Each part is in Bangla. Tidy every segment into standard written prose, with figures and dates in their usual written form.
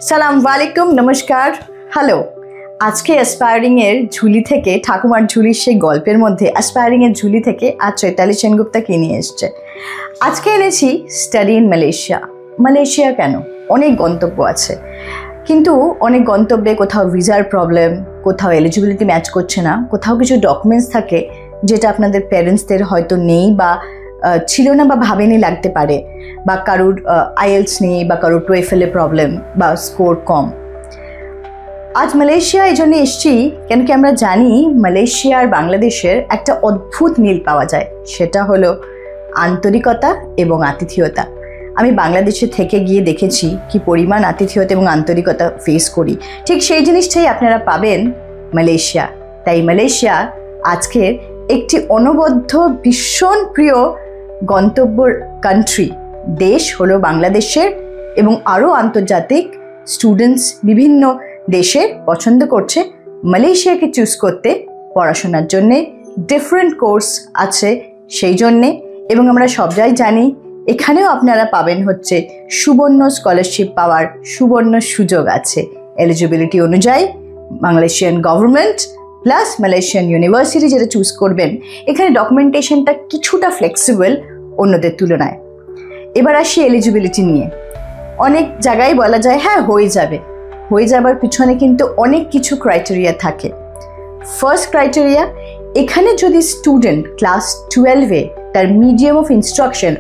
সালাম আলাইকুম, নমস্কার, হ্যালো। আজকে অ্যাসপায়ারিং এর ঝুলি থেকে, ঠাকুমার ঝুলির সেই গল্পের মধ্যে অ্যাসপায়ারিং এর ঝুলি থেকে আজ চৈতালি সেনগুপ্তা কি নিয়ে এসছে। আজকে এনেছি স্টাডি ইন মালয়েশিয়া। মালয়েশিয়া কেন? অনেক গন্তব্য আছে, কিন্তু অনেক গন্তব্যে কোথাও ভিসার প্রবলেম, কোথাও এলিজিবিলিটি ম্যাচ করছে না, কোথাও কিছু ডকুমেন্টস থাকে যেটা আপনাদের প্যারেন্টসদের হয়তো নেই বা ছিল না বা ভাবেনি লাগতে পারে, বা কারোর আইএলস নেই বা কারোর টোয়েফেলে প্রবলেম বা স্কোর কম। আজ মালয়েশিয়া এই জন্য এসছি কেন কি আমরা জানি মালয়েশিয়া আর বাংলাদেশের একটা অদ্ভুত মিল পাওয়া যায়, সেটা হলো আন্তরিকতা এবং আতিথেয়তা। আমি বাংলাদেশে থেকে গিয়ে দেখেছি কি পরিমাণ আতিথেয়তা এবং আন্তরিকতা ফেস করি, ঠিক সেই জিনিসটাই আপনারা পাবেন মালয়েশিয়া। তাই মালয়েশিয়া আজকের একটি অনবদ্য ভীষণ প্রিয় গন্তব্য কান্ট্রি। দেশ হলো বাংলাদেশের এবং আরও আন্তর্জাতিক স্টুডেন্টস বিভিন্ন দেশে পছন্দ করছে মালয়েশিয়াকে চুজ করতে পড়াশোনার জন্যে। ডিফারেন্ট কোর্স আছে সেই জন্যে, এবং আমরা সবাই জানি এখানেও আপনারা পাবেন হচ্ছে সুবর্ণ স্কলারশিপ পাওয়ার সুবর্ণ সুযোগ আছে এলিজিবিলিটি অনুযায়ী। Malaysian government plus Malaysian university যেটা চুজ করবেন, এখানে ডকুমেন্টেশনটা কিছুটা ফ্লেক্সিবল অন্যদের তুলনায়। এবার আসি এলিজিবিলিটি নিয়ে। অনেক জায়গায় বলা যায় হ্যাঁ হয়ে যাবে, হয়ে যাবার পিছনে কিন্তু অনেক কিছু ক্রাইটেরিয়া থাকে। ফার্স্ট ক্রাইটেরিয়া, এখানে যদি স্টুডেন্ট ক্লাস 12-এ তার মিডিয়াম অফ ইনস্ট্রাকশন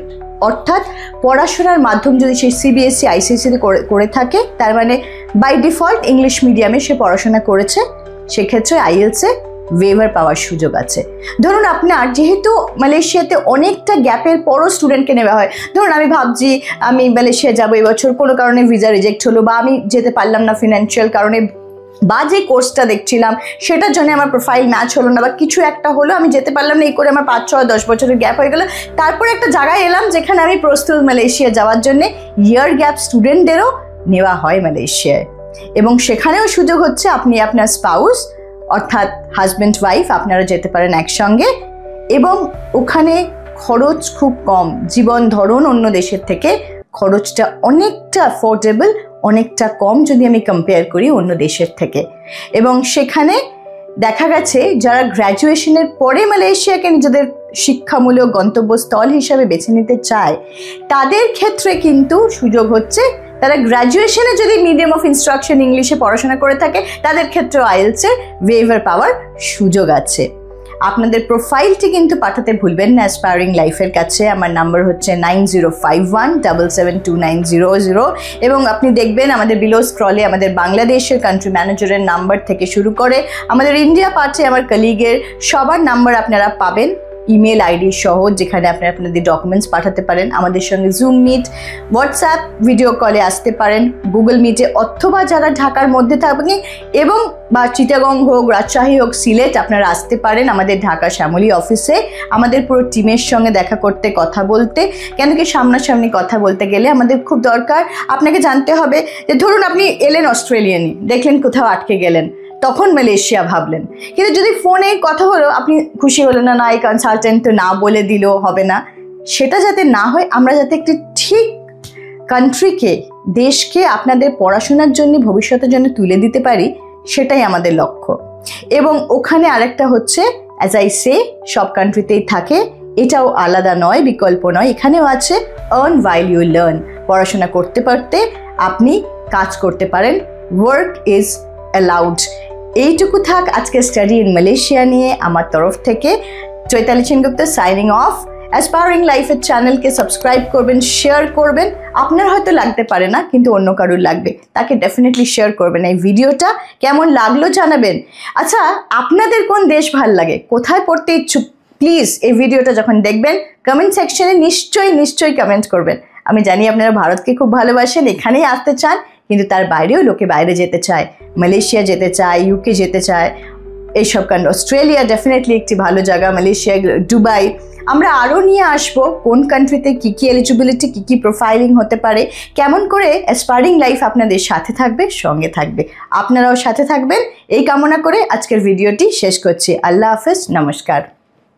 অর্থাৎ পড়াশোনার মাধ্যম যদি সে সিবিএসসি আইসিএসসিতে করে থাকে, তার মানে বাই ডিফল্ট ইংলিশ মিডিয়ামে সে পড়াশোনা করেছে, সেক্ষেত্রে আইএলসে ওয়েভার পাওয়ার সুযোগ আছে। ধরুন আপনার যেহেতু মালয়েশিয়াতে অনেকটা গ্যাপের পরও স্টুডেন্টকে নেওয়া হয়, ধরুন আমি ভাবছি আমি মালয়েশিয়া যাবো এবছর, কোনো কারণে ভিসা রিজেক্ট হলো বা আমি যেতে পারলাম না ফিনান্সিয়াল কারণে, বা যে কোর্সটা দেখছিলাম সেটার জন্য আমার প্রোফাইল ম্যাচ হলো না বা কিছু একটা হলো, আমি যেতে পারলাম না, এই করে আমার 5, 6, 10 বছরের গ্যাপ হয়ে গেল। তারপরে একটা জায়গায় এলাম যেখানে আমি প্রস্তুত মালয়েশিয়া যাওয়ার জন্যে, ইয়ার গ্যাপ স্টুডেন্টদেরও নেওয়া হয় মালয়েশিয়ায়, এবং সেখানেও সুযোগ হচ্ছে আপনি আপনার স্পাউস অর্থাৎ হাজব্যান্ড ওয়াইফ আপনারা যেতে পারেন একসঙ্গে, এবং ওখানে খরচ খুব কম। জীবন ধরন অন্য দেশের থেকে খরচটা অনেকটা অ্যাফোর্ডেবল, অনেকটা কম যদি আমি কম্পেয়ার করি অন্য দেশের থেকে। এবং সেখানে দেখা গেছে যারা গ্র্যাজুয়েশনের পরে মালয়েশিয়াকে নিজেদের শিক্ষামূলক গন্তব্যস্থল হিসাবে বেছে নিতে চায়, তাদের ক্ষেত্রে কিন্তু সুযোগ হচ্ছে তারা গ্র্যাজুয়েশনে যদি মিডিয়াম অফ ইনস্ট্রাকশন ইংলিশে পড়াশোনা করে থাকে, তাদের ক্ষেত্রে আইএলসের ওয়েভার পাওয়ার সুযোগ আছে। আপনাদের প্রোফাইলটি কিন্তু পাঠাতে ভুলবেন না অ্যাসপায়ারিং লাইফের কাছে। আমার নাম্বার হচ্ছে 9051772900, এবং আপনি দেখবেন আমাদের বিলো স্ক্রলে আমাদের বাংলাদেশের কান্ট্রি ম্যানেজারের নাম্বার থেকে শুরু করে আমাদের ইন্ডিয়া পার্টে আমার কলিগের সবার নাম্বার আপনারা পাবেন, ইমেল আইডি সহ, যেখানে আপনারা আপনাদের ডকুমেন্টস পাঠাতে পারেন। আমাদের সঙ্গে জুম মিট, হোয়াটসঅ্যাপ ভিডিও কলে আসতে পারেন, গুগল মিটে, অথবা যারা ঢাকার মধ্যে থাকবেন এবং বা চিটাগং হোক, রাজশাহী হোক, সিলেট, আপনারা আসতে পারেন আমাদের ঢাকা শ্যামলী অফিসে আমাদের পুরো টিমের সঙ্গে দেখা করতে, কথা বলতে। কেন কি সামনাসামনি কথা বলতে গেলে আমাদের খুব দরকার, আপনাকে জানতে হবে যে ধরুন আপনি এলেন অস্ট্রেলিয়ানে, দেখলেন কোথাও আটকে গেলেন, তখন মালয়েশিয়া ভাবলেন, কিন্তু যদি ফোনে কথা হলো আপনি খুশি হলেন না, এই কনসালটেন্ট তো না বলে দিল হবে না, সেটা যাতে না হয়, আমরা যাতে একটি ঠিক কান্ট্রিকে, দেশকে আপনাদের পড়াশোনার জন্য, ভবিষ্যতের জন্য তুলে দিতে পারি, সেটাই আমাদের লক্ষ্য। এবং ওখানে আরেকটা হচ্ছে, অ্যাজ আই সে, সব কান্ট্রিতেই থাকে, এটাও আলাদা নয়, বিকল্প নয়, এখানেও আছে আর্ন ওয়াইল ইউ লার্ন। পড়াশোনা করতে করতে আপনি কাজ করতে পারেন, ওয়ার্ক ইজ অ্যালাউড। এইটুকু থাক আজকে স্টাডি ইন মালয়েশিয়া নিয়ে আমার তরফ থেকে। Chaitali Sengupta signing off. Aspiring লাইফের চ্যানেলকে সাবস্ক্রাইব করবেন, শেয়ার করবেন। আপনার হয়তো লাগতে পারে না, কিন্তু অন্য কারোর লাগবে, তাকে ডেফিনেটলি শেয়ার করবেন। এই ভিডিওটা কেমন লাগলো জানাবেন। আচ্ছা, আপনাদের কোন দেশ ভাল লাগে, কোথায় পড়তে ইচ্ছুক, প্লিজ এই ভিডিওটা যখন দেখবেন কমেন্ট সেকশনে নিশ্চয়ই কমেন্ট করবেন। আমি জানি আপনারা ভারতকে খুব ভালোবাসেন, এখানেই আসতে চান, কিন্তু তার বাইরেও লোকে বাইরে যেতে চায়, মালয়েশিয়া যেতে চায়, ইউকে যেতে চায়, এইসব কান্ট্রি। অস্ট্রেলিয়া ডেফিনেটলি একটি ভালো জায়গা, মালয়েশিয়া, দুবাই। আমরা আরও নিয়ে আসবো কোন কান্ট্রিতে কী কী এলিজিবিলিটি, কী কী প্রোফাইলিং হতে পারে, কেমন করে অ্যাসপায়ারিং লাইফ আপনাদের সাথে থাকবে, সঙ্গে থাকবে। আপনারাও সাথে থাকবেন এই কামনা করে আজকের ভিডিওটি শেষ করছি। আল্লাহ হাফেজ, নমস্কার।